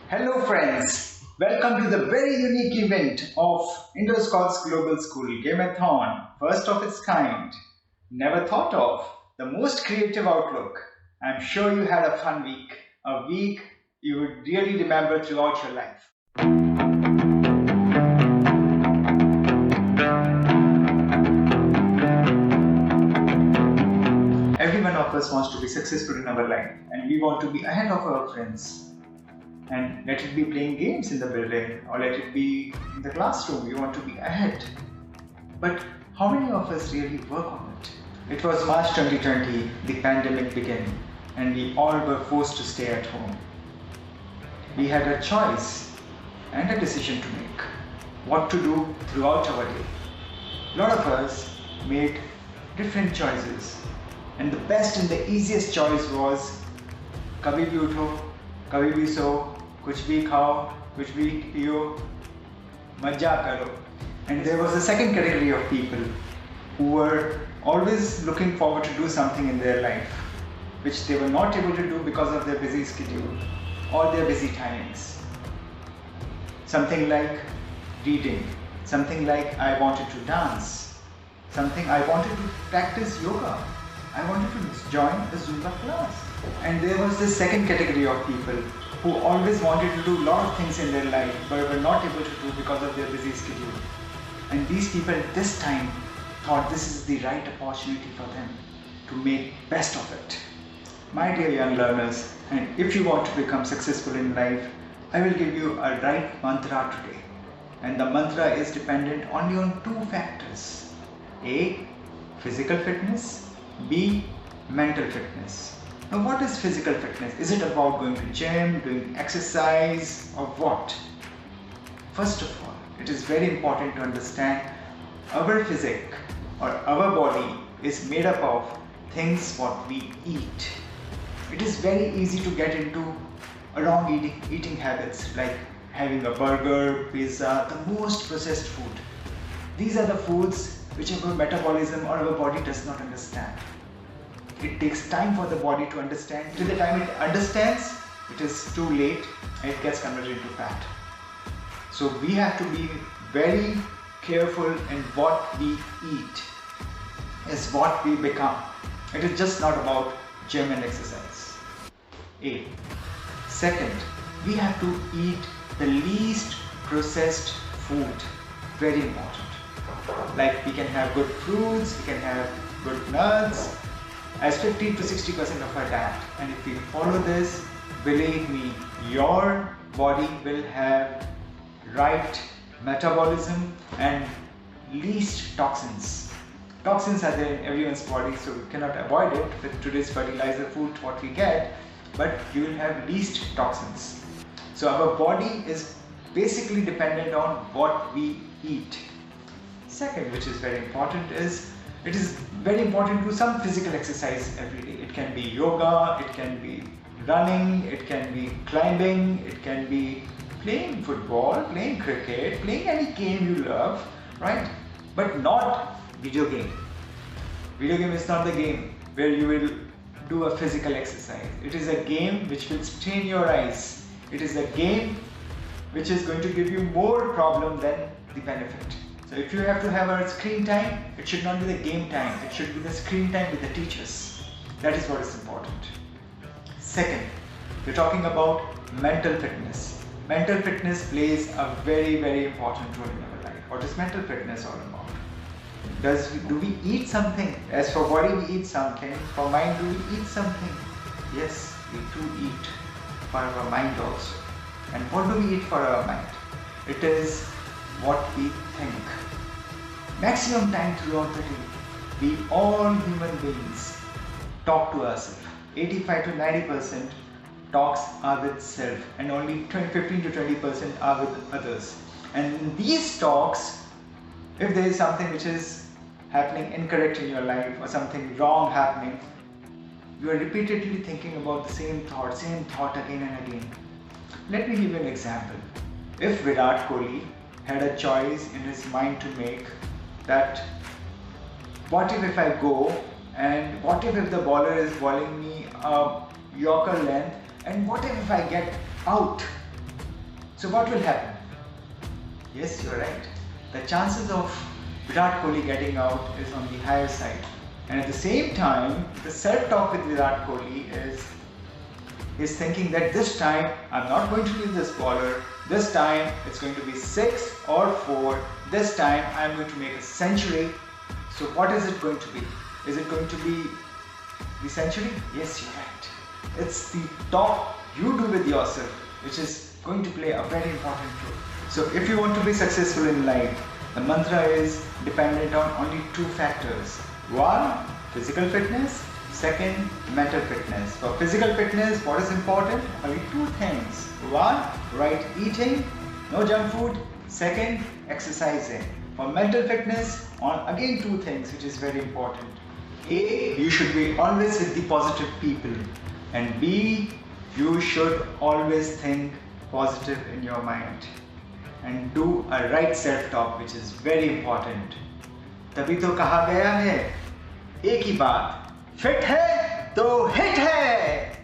Hello friends, welcome to the very unique event of IndoScots Global School Gameathon, first of its kind. Never thought of, the most creative outlook. I'm sure you had a fun week, a week you would really remember throughout your life. Every one of us wants to be successful in our life and we want to be ahead of our friends. And let it be playing games in the building or let it be in the classroom, we want to be ahead. But how many of us really work on it? It was March 2020, the pandemic began, and we all were forced to stay at home. We had a choice and a decision to make, what to do throughout our day. A lot of us made different choices, and the best and the easiest choice was kabhi bhi utho, kabhi bhi so, कुछ भी खाओ, कुछ भी पियो, मजा करो. And there was a second category of people who were always looking forward to do something in their life, which they were not able to do because of their busy schedule or their busy timings. Something like reading, something like I wanted to dance, something I wanted to practice yoga, I wanted to join the Zumba class. And there was this second category of people who always wanted to do a lot of things in their life but were not able to do because of their busy schedule. And these people this time thought this is the right opportunity for them to make best of it. My dear young learners, and if you want to become successful in life, I will give you a right mantra today. And the mantra is dependent only on two factors. A. Physical fitness. B. Mental fitness. Now what is physical fitness? Is it about going to gym, doing exercise, or what? First of all, it is very important to understand our physique or our body is made up of things what we eat. It is very easy to get into wrong eating habits like having a burger, pizza, the most processed food. These are the foods which our metabolism or our body does not understand. It takes time for the body to understand. Till the time it understands, it is too late and it gets converted into fat. So we have to be very careful in what we eat is what we become. It is just not about gym and exercise. A. Second, we have to eat the least processed food. Very important. Like we can have good fruits, we can have good nuts, as 50 to 60% of our diet. And if we follow this, believe me, your body will have right metabolism and least toxins. Toxins are there in everyone's body, so we cannot avoid it with today's fertilizer food what we get, but you will have least toxins. So our body is basically dependent on what we eat. Second, which is very important, is it is very important to do some physical exercise every day. It can be yoga, it can be running, it can be climbing, it can be playing football, playing cricket, playing any game you love, right? But not video game. Video game is not the game where you will do a physical exercise. It is a game which will strain your eyes. It is a game which is going to give you more problem than the benefit. So if you have to have a screen time, it should not be the game time, it should be the screen time with the teachers. That is what is important. Second, we're talking about mental fitness. Mental fitness plays a very, very important role in our life. What is mental fitness all about? Do we eat something? As for body, we eat something. For mind, do we eat something? Yes, we do eat for our mind also. And what do we eat for our mind? It is what we think. Maximum time throughout the day, we all human beings talk to ourselves. 85 to 90% talks are with self and only 15 to 20% are with others. And in these talks, if there is something which is happening incorrect in your life or something wrong happening, you are repeatedly thinking about the same thought again and again. Let me give you an example. If Virat Kohli had a choice in his mind to make that what if I go and what if the bowler is bowling me a Yorker length and what if I get out? So what will happen? Yes, you're right. The chances of Virat Kohli getting out is on the higher side. And at the same time, the self-talk with Virat Kohli is thinking that this time I'm not going to leave this bowler. This time it's going to be 6 or 4. This time I'm going to make a century. So what is it going to be? Is it going to be the century? Yes, you're right. It's the talk you do with yourself which is going to play a very important role. So if you want to be successful in life, the mantra is dependent on only 2 factors. 1, physical fitness. 2nd, mental fitness. For physical fitness, what is important? Only 2 things. 1, right eating, no junk food. 2nd, exercising. For mental fitness, on again 2 things which is very important. A, you should be always with the positive people. And B, you should always think positive in your mind. And do a right self-talk, which is very important. तभी तो कहा गया है एक ही बात, fit है तो hit है।